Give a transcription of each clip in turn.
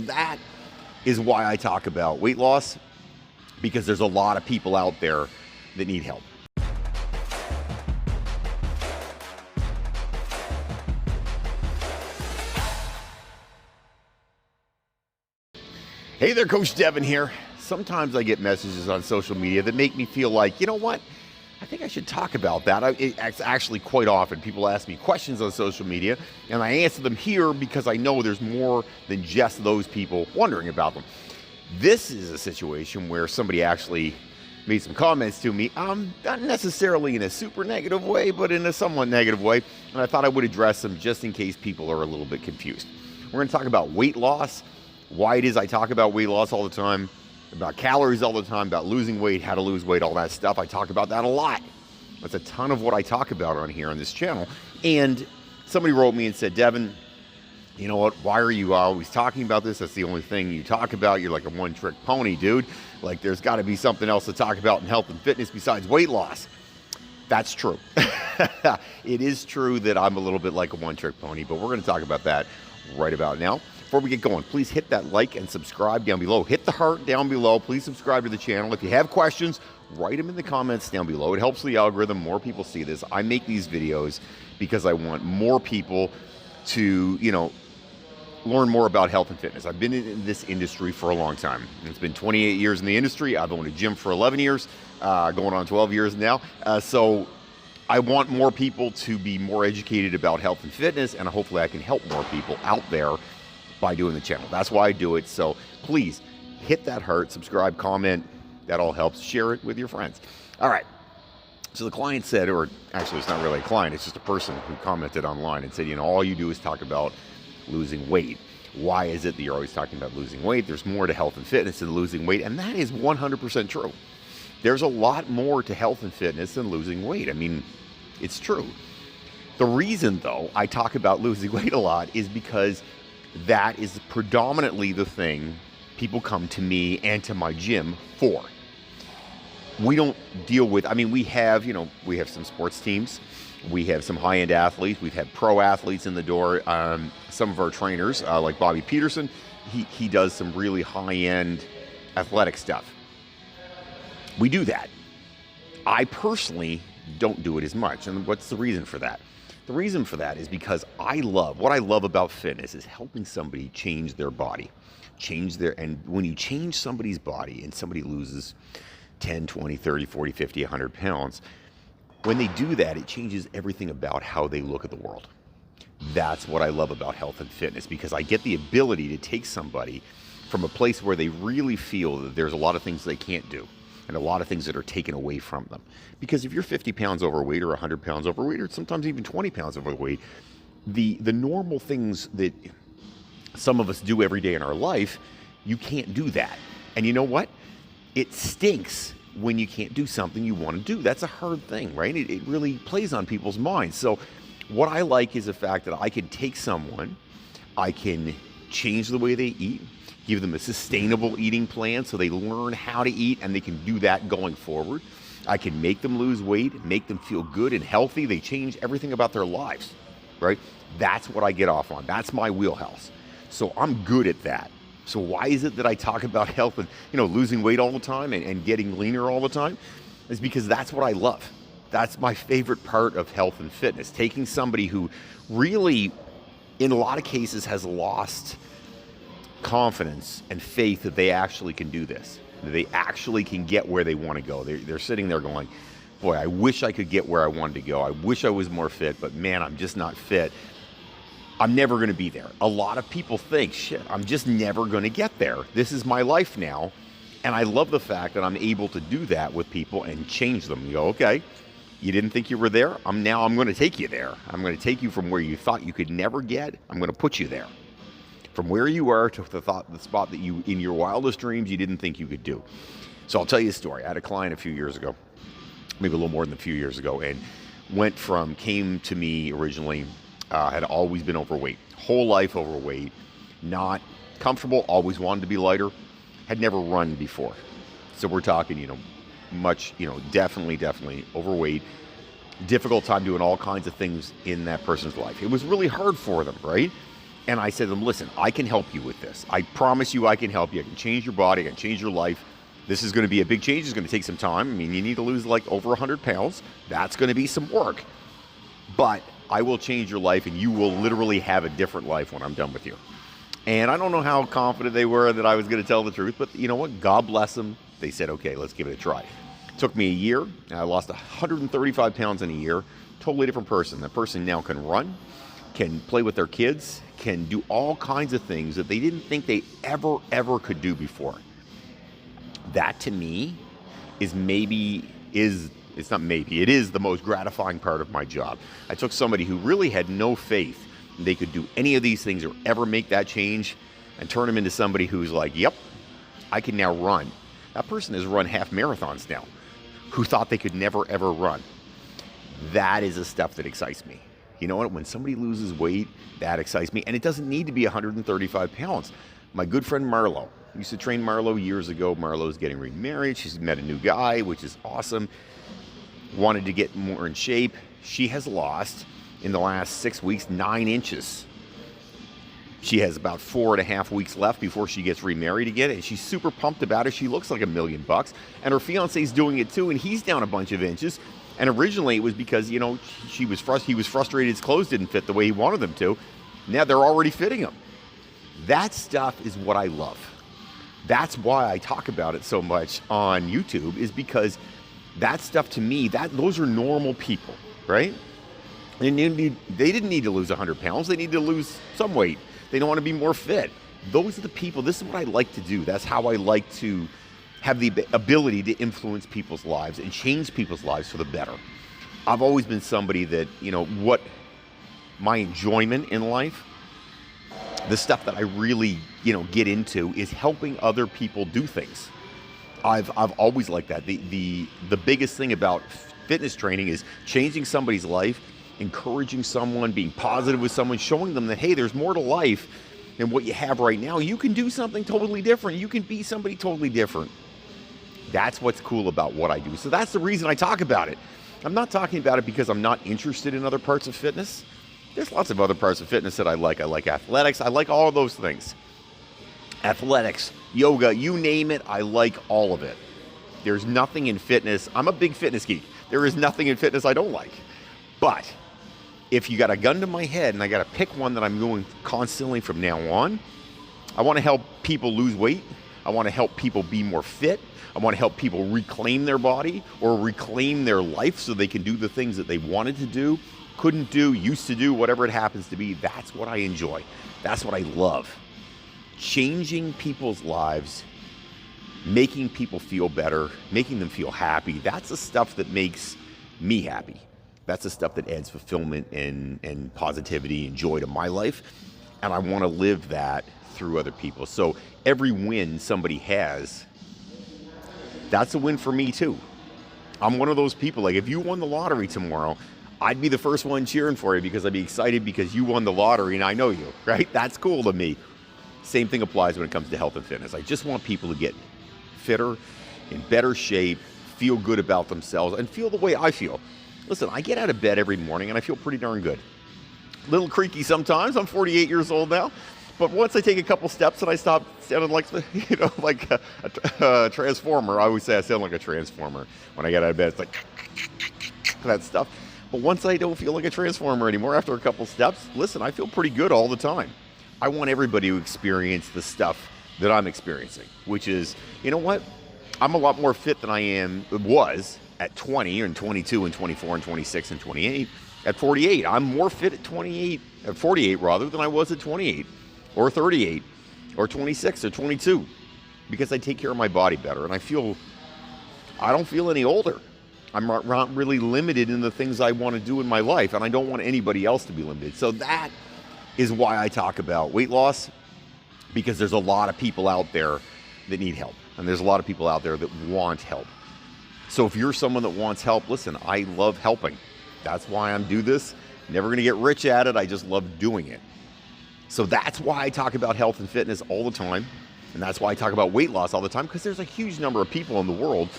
But that is why I talk about weight loss, because there's a lot of people out there that need help. Hey there, Coach Devin here. Sometimes I get messages on social media that make me feel like, you know what? I think I should talk about that. It's actually quite often. People ask me questions on social media, and I answer them here because I know there's more than just those people wondering about them. This is a situation where somebody actually made some comments to me, not necessarily in a super negative way, but in a somewhat negative way, and I thought I would address them just in case people are a little bit confused. We're going to talk about weight loss, why it is I talk about weight loss all the time, about calories all the time, about losing weight, how to lose weight, all that stuff. I talk about that a lot. That's a ton of what I talk about on here on this channel. And somebody wrote me and said, Devin, you know what, why are you always talking about this? That's the only thing you talk about. You're like a one-trick pony, dude. Like, there's got to be something else to talk about in health and fitness besides weight loss. That's true. It is true that I'm a little bit like a one-trick pony, but we're going to talk about that right about now. Before we get going, please hit that like and subscribe down below. Hit the heart down below. Please subscribe to the channel. If you have questions, write them in the comments down below. It helps the algorithm. More people see this. I make these videos because I want more people to, learn more about health and fitness. I've been in this industry for a long time. It's been 28 years in the industry. I've owned a gym for 11 years, going on 12 years now. So I want more people to be more educated about health and fitness, and hopefully I can help more people out there by doing the channel. That's why I do it. So please hit that heart, subscribe, comment. That all helps. Share it with your friends. All right. So the client said, or actually it's not really a client, it's just a person who commented online and said, all you do is talk about losing weight. Why is it that you're always talking about losing weight? There's more to health and fitness than losing weight. And that is 100% true. There's a lot more to health and fitness than losing weight. I mean, it's true. The reason, though, I talk about losing weight a lot is because that is predominantly the thing people come to me and to my gym for. We don't deal with, we have some sports teams. We have some high-end athletes. We've had pro athletes in the door. Some of our trainers, like Bobby Peterson, he does some really high-end athletic stuff. We do that. I personally don't do it as much. And what's the reason for that? The reason for that is because what I love about fitness is helping somebody change their body, and when you change somebody's body and somebody loses 10, 20, 30, 40, 50, 100 pounds, when they do that, it changes everything about how they look at the world. That's what I love about health and fitness, because I get the ability to take somebody from a place where they really feel that there's a lot of things they can't do and a lot of things that are taken away from them. Because if you're 50 pounds overweight or 100 pounds overweight or sometimes even 20 pounds overweight, the normal things that some of us do every day in our life, you can't do that. And you know what? It stinks when you can't do something you want to do. That's a hard thing, right? It really plays on people's minds. So what I like is the fact that I can take someone, I can change the way they eat, give them a sustainable eating plan so they learn how to eat and they can do that going forward. I can make them lose weight, make them feel good and healthy. They change everything about their lives, right? That's what I get off on. That's my wheelhouse. So I'm good at that. So why is it that I talk about health and losing weight all the time and getting leaner all the time? It's because that's what I love. That's my favorite part of health and fitness. Taking somebody who really, in a lot of cases, has lost confidence and faith that they actually can do this, that they actually can get where they want to go. They're sitting there going, boy, I wish I could get where I wanted to go. I wish I was more fit, but man, I'm just not fit. I'm never going to be there. A lot of people think, shit, I'm just never going to get there. This is my life now. And I love the fact that I'm able to do that with people and change them. You go, okay, you didn't think you were there? I'm going to take you there. I'm going to take you from where you thought you could never get. I'm going to put you there. From where you are to the spot that you, in your wildest dreams, you didn't think you could do. So I'll tell you a story. I had a client a few years ago, maybe a little more than a few years ago, and came to me originally, had always been overweight, whole life overweight, not comfortable, always wanted to be lighter, had never run before. So we're talking, definitely overweight, difficult time doing all kinds of things in that person's life. It was really hard for them, right? And I said to them, listen, I can help you with this. I promise you I can help you. I can change your body. I can change your life. This is going to be a big change. It's going to take some time. I mean, you need to lose like over 100 pounds. That's going to be some work. But I will change your life, and you will literally have a different life when I'm done with you. And I don't know how confident they were that I was going to tell the truth, but you know what? God bless them. They said, okay, let's give it a try. It took me a year, and I lost 135 pounds in a year. Totally different person. That person now can run, can play with their kids, can do all kinds of things that they didn't think they ever could do before. That to me is it's not maybe, it is the most gratifying part of my job. I took somebody who really had no faith they could do any of these things or ever make that change and turn them into somebody who's like, yep, I can now run. That person has run half marathons now, who thought they could never ever run. That is the stuff that excites me. You know what? When somebody loses weight, that excites me. And it doesn't need to be 135 pounds. My good friend Marlo, I used to train Marlo years ago. Marlo's getting remarried. She's met a new guy, which is awesome. Wanted to get more in shape. She has lost, in the last 6 weeks, 9 inches. She has about 4.5 weeks left before she gets remarried again, and she's super pumped about it. She looks like $1 million. And her fiance's doing it too, and he's down a bunch of inches. And originally it was because, you know, he was frustrated his clothes didn't fit the way he wanted them to. Now they're already fitting him. That stuff is what I love. That's why I talk about it so much on YouTube, is because that stuff to me, those are normal people, right? They didn't need to lose 100 pounds. They need to lose some weight. They don't want to be more fit. Those are the people. This is what I like to do. That's how I like to have the ability to influence people's lives and change people's lives for the better. I've always been somebody that, you know, what my enjoyment in life, the stuff that I really, you know, get into is helping other people do things. I've always liked that. The biggest thing about fitness training is changing somebody's life, encouraging someone, being positive with someone, showing them that, hey, there's more to life than what you have right now. You can do something totally different. You can be somebody totally different. That's what's cool about what I do. So that's the reason I talk about it. I'm not talking about it because I'm not interested in other parts of fitness. There's lots of other parts of fitness that I like. I like athletics. I like all of those things. Athletics, yoga, you name it, I like all of it. There's nothing in fitness. I'm a big fitness geek. There is nothing in fitness I don't like. But if you got a gun to my head and I got to pick one that I'm doing constantly from now on, I want to help people lose weight. I want to help people be more fit. I want to help people reclaim their body or reclaim their life so they can do the things that they wanted to do, couldn't do, used to do, whatever it happens to be. That's what I enjoy. That's what I love. Changing people's lives, making people feel better, making them feel happy. That's the stuff that makes me happy. That's the stuff that adds fulfillment and positivity and joy to my life. And I want to live that through other people. So every win somebody has, that's a win for me too. I'm one of those people, like if you won the lottery tomorrow, I'd be the first one cheering for you because I'd be excited because you won the lottery and I know you, right? That's cool to me. Same thing applies when it comes to health and fitness. I just want people to get fitter, in better shape, feel good about themselves, and feel the way I feel. Listen, I get out of bed every morning and I feel pretty darn good. A little creaky sometimes. I'm 48 years old now. But once I take a couple steps and I stop sounding like, you know, like a transformer. I always say I sound like a transformer. When I get out of bed, it's like that stuff. But once I don't feel like a transformer anymore after a couple steps, listen, I feel pretty good all the time. I want everybody to experience the stuff that I'm experiencing, which is, you know what? I'm a lot more fit than I was at 20 and 22 and 24 and 26 and 28. At 48, I'm more fit at 48 rather than I was at 28 or 38 or 26 or 22 because I take care of my body better and I don't feel any older. I'm not really limited in the things I want to do in my life, and I don't want anybody else to be limited. So that is why I talk about weight loss, because there's a lot of people out there that need help, and there's a lot of people out there that want help. So if you're someone that wants help, listen, I love helping. That's why I'm doing this. Never going to get rich at it. I just love doing it. So that's why I talk about health and fitness all the time, and that's why I talk about weight loss all the time, because there's a huge number of people in the world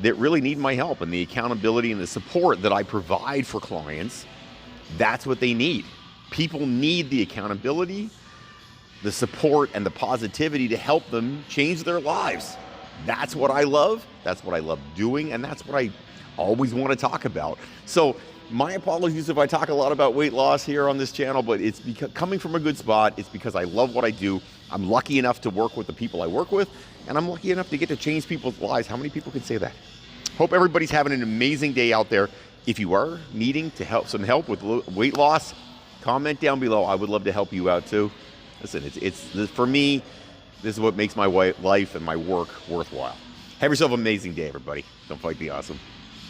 that really need my help, and the accountability and the support that I provide for clients, that's what they need. People need the accountability, the support, and the positivity to help them change their lives. That's what I love. That's what I love doing. And that's what I always want to talk about. So my apologies if I talk a lot about weight loss here on this channel, but it's because coming from a good spot. It's because I love what I do. I'm lucky enough to work with the people I work with, and I'm lucky enough to get to change people's lives. How many people can say that? Hope everybody's having an amazing day out there. If you are needing to some help with weight loss, comment down below. I would love to help you out too. Listen, it's for me, this is what makes my life and my work worthwhile. Have yourself an amazing day, everybody. Don't fight the awesome.